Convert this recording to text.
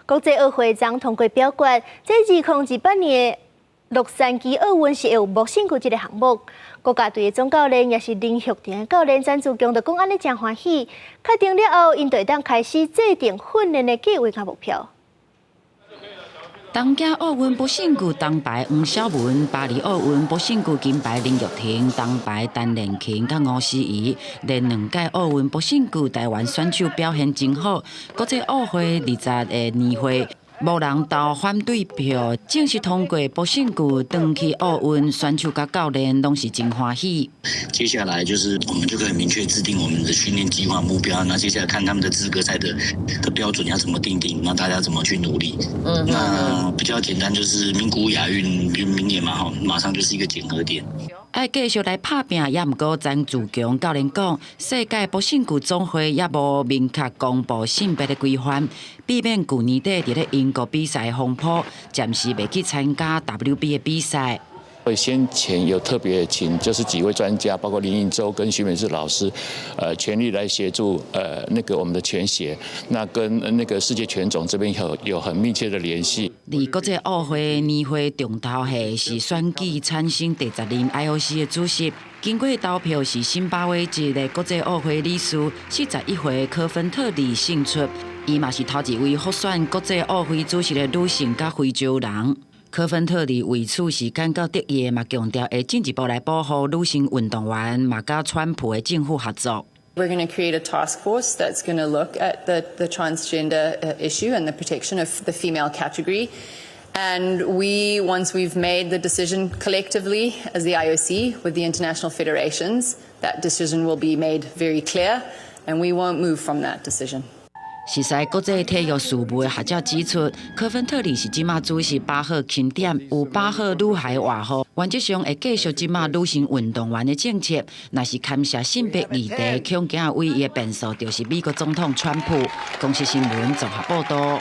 国际奥会将通过表决，这2028年洛杉矶奥运是会有木性具这个项目。国家队的总教练也是林旭廷的教练詹志强，就讲安尼真欢喜。确定了后，因就当开始制定训练的计划和目标。 东京奥运博胜具铜牌黄晓雯，巴黎奥运博胜具金牌林玉婷，铜牌陈连琴甲吴诗怡，连2届奥运博胜具台湾选手表现真好。国际奥会20个年会，无人投反对票，正式通过博胜具登去奥运，选手甲教练拢是真欢喜。接下来就是我们就可以明确制定我们的训练计划目标，那接下来看他们的资格赛的标准要怎么定，那大家怎么去努力。那比较简单就是名古屋亚运明年嘛，马上就是一个检核点。爱继续来拍拼，也毋过詹志强教练讲，世界博胜具总会也无明确公布性别的规范，避免去年底伫咧英国比赛风波，暂时未去参加 WB 的比赛。 先前有特别请就是几位专家，包括林应洲跟徐美智老师，全力来协助我们的拳协，那跟那个世界拳总这边有很密切的联系。离国际奥会年会重头戏是选举产生第10任 IOC 的主席，经过投票是辛巴威籍的国际奥会理事41岁科芬特利胜出，伊嘛是头一位获选国际奥会主席的女性甲非洲人。 科芬特利为此是感到得意，嘛强调会进一步来保护女性运动员，嘛甲川普的政府合作。We're going to create a task force that's going to look at the transgender issue and the protection of the female category. And once we've made the decision collectively as the IOC with the international federations, that decision will be made very clear, and we won't move from that decision. 实在国际体育事务的学者指出，科芬特利是即马主席巴赫钦点，有巴赫女孩外号，原则上会继续即马女性运动员的政策。若是牵涉性别议题，恐惊唯一的变数就是美国总统川普。公司新闻综合报道。